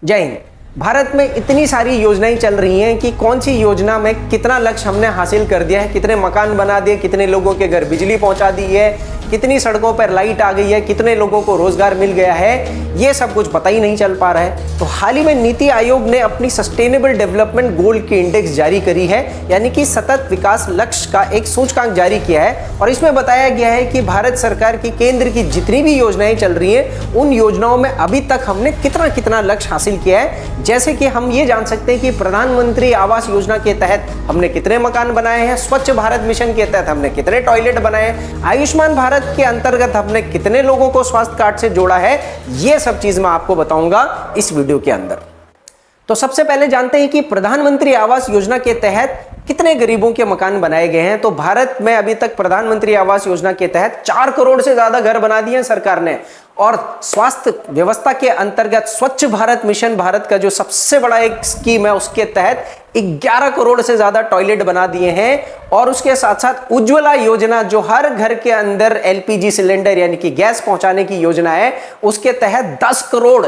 जय हिंद। भारत में इतनी सारी योजनाएं चल रही हैं कि कौन सी योजना में कितना लक्ष्य हमने हासिल कर दिया है, कितने मकान बना दिए, कितने लोगों के घर बिजली पहुंचा दी है, कितनी सड़कों पर लाइट आ गई है, कितने लोगों को रोजगार मिल गया है, ये सब कुछ पता ही नहीं चल पा रहा है। तो हाल ही में नीति आयोग ने अपनी सस्टेनेबल डेवलपमेंट गोल की इंडेक्स जारी करी है, यानी कि सतत विकास लक्ष्य का एक सूचकांक जारी किया है। और इसमें बताया गया है कि भारत सरकार की केंद्र की जितनी भी योजनाएं चल रही हैं, उन योजनाओं में अभी तक हमने कितना कितना लक्ष्य हासिल किया है। जैसे कि हम ये जान सकते हैं कि प्रधानमंत्री आवास योजना के तहत हमने कितने मकान बनाए हैं, स्वच्छ भारत मिशन के तहत हमने कितने टॉयलेट बनाए हैं, आयुष्मान भारत के अंतर्गत हमने कितने लोगों को स्वास्थ्य कार्ड से जोड़ा है, ये सब चीज मैं आपको बताऊंगा इस वीडियो के अंदर। तो सबसे पहले जानते हैं कि प्रधानमंत्री आवास योजना के तहत कितने गरीबों के मकान बनाए गए हैं। तो भारत में अभी तक प्रधानमंत्री आवास योजना के तहत 4 करोड़ से ज्यादा घर बना दिए हैं सरकार ने। और स्वास्थ्य व्यवस्था के अंतर्गत स्वच्छ भारत मिशन, भारत का जो सबसे बड़ा एक स्कीम है, उसके तहत 11 करोड़ से ज्यादा टॉयलेट बना दिए हैं। और उसके साथ साथ उज्ज्वला योजना, जो हर घर के अंदर एलपीजी सिलेंडर यानी कि गैस पहुंचाने की योजना है, उसके तहत 10 करोड़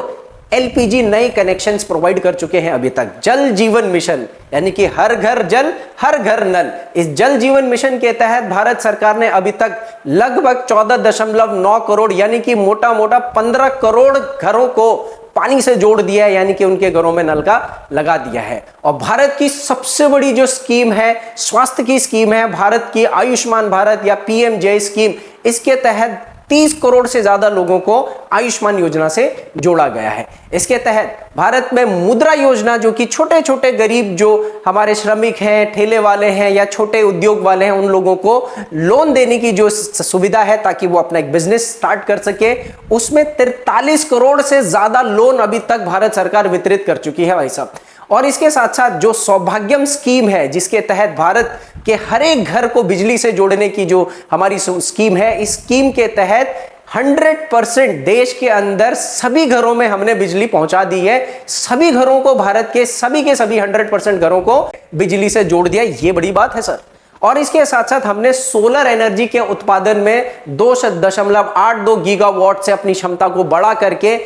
एलपीजी नए कनेक्शंस प्रोवाइड कर चुके हैं अभी तक। जल जीवन मिशन, यानी कि हर घर जल हर घर नल, इस जल जीवन मिशन के तहत भारत सरकार ने अभी तक लगभग 14.9 करोड़ यानी कि मोटा मोटा 15 करोड़ घरों को पानी से जोड़ दिया है, यानी कि उनके घरों में नल का लगा दिया है। और भारत की सबसे बड़ी जो स्कीम है, स्वास्थ्य की स्कीम है, भारत की आयुष्मान भारत या पीएमजे स्कीम, इसके तहत 30 करोड़ से ज्यादा लोगों को आयुष्मान योजना से जोड़ा गया है। इसके तहत भारत में मुद्रा योजना, जो कि छोटे छोटे गरीब जो हमारे श्रमिक हैं, ठेले वाले हैं या छोटे उद्योग वाले हैं, उन लोगों को लोन देने की जो सुविधा है ताकि वो अपना एक बिजनेस स्टार्ट कर सके, उसमें 43 करोड़ से ज्यादा लोन अभी तक भारत सरकार वितरित कर चुकी है भाई साहब। और इसके साथ साथ जो सौभाग्यम स्कीम है, जिसके तहत भारत के हर एक घर को बिजली से जोड़ने की जो हमारी स्कीम है, इस स्कीम के तहत 100% देश के अंदर सभी घरों में हमने बिजली पहुंचा दी है। सभी घरों को, भारत के सभी 100% घरों को बिजली से जोड़ दिया। ये बड़ी बात है सर। और इसके साथ साथ हमने सोलर एनर्जी के उत्पादन में 2.82 गीगावाट से अपनी क्षमता को बढ़ा करके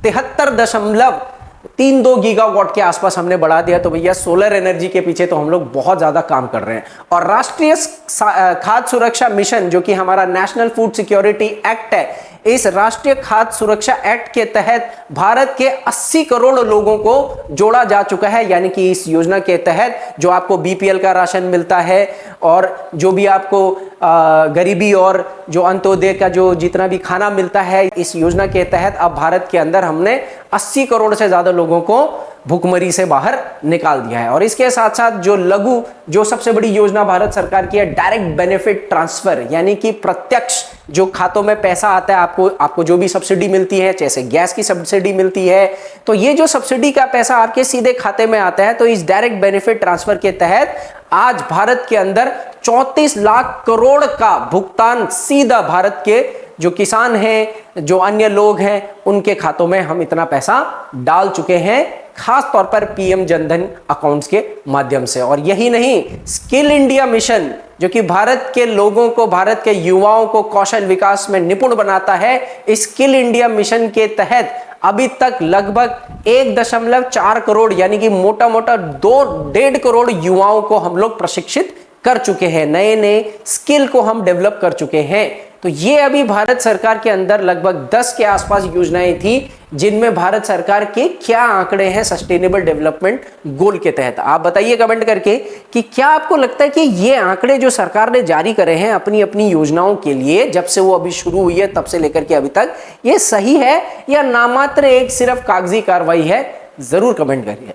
73.32 गीगावाट के आसपास हमने बढ़ा दिया। तो भैया सोलर एनर्जी के पीछे तो हम लोग बहुत ज्यादा काम कर रहे हैं। और राष्ट्रीय खाद्य सुरक्षा मिशन, जो कि हमारा नेशनल फूड सिक्योरिटी एक्ट है, इस राष्ट्रीय खाद्य सुरक्षा एक्ट के तहत भारत के 80 करोड़ लोगों को जोड़ा जा चुका है। यानी कि इस योजना के तहत जो आपको बीपीएल का राशन मिलता है और जो भी आपको गरीबी और जो अंत्योदय का जो जितना भी खाना मिलता है, इस योजना के तहत अब भारत के अंदर हमने 80 करोड़ से ज्यादा लोगों को भुखमरी से बाहर निकाल दिया है। और इसके साथ साथ जो लघु, जो सबसे बड़ी योजना भारत सरकार की है, डायरेक्ट बेनिफिट ट्रांसफर, यानी कि प्रत्यक्ष जो खातों में पैसा आता है, आपको जो भी सब्सिडी मिलती है, जैसे गैस की सब्सिडी मिलती है, तो ये जो सब्सिडी का पैसा आपके सीधे खाते में आता है। तो इस डायरेक्ट बेनिफिट ट्रांसफर के तहत आज भारत के अंदर 34 लाख करोड़ का भुगतान सीधा भारत के जो किसान हैं, जो अन्य लोग हैं, उनके खातों में हम इतना पैसा डाल चुके हैं, खास तौर पर पीएम जनधन अकाउंट्स के माध्यम से। और यही नहीं, स्किल इंडिया मिशन, जो कि भारत के लोगों को, भारत के युवाओं को कौशल विकास में निपुण बनाता है, इस स्किल इंडिया मिशन के तहत अभी तक लगभग 1.4 करोड़ यानी कि मोटा मोटा 2.5 करोड़ युवाओं को हम लोग प्रशिक्षित कर चुके हैं, नए नए स्किल को हम डेवलप कर चुके हैं। तो ये अभी भारत सरकार के अंदर लगभग 10 के आसपास योजनाएं थी, जिनमें भारत सरकार के क्या आंकड़े हैं सस्टेनेबल डेवलपमेंट गोल के तहत। आप बताइए कमेंट करके कि क्या आपको लगता है कि ये आंकड़े जो सरकार ने जारी करे हैं अपनी अपनी योजनाओं के लिए, जब से वो अभी शुरू हुई है तब से लेकर के अभी तक, ये सही है या नामात्र एक सिर्फ कागजी कार्रवाई है? जरूर कमेंट करिए।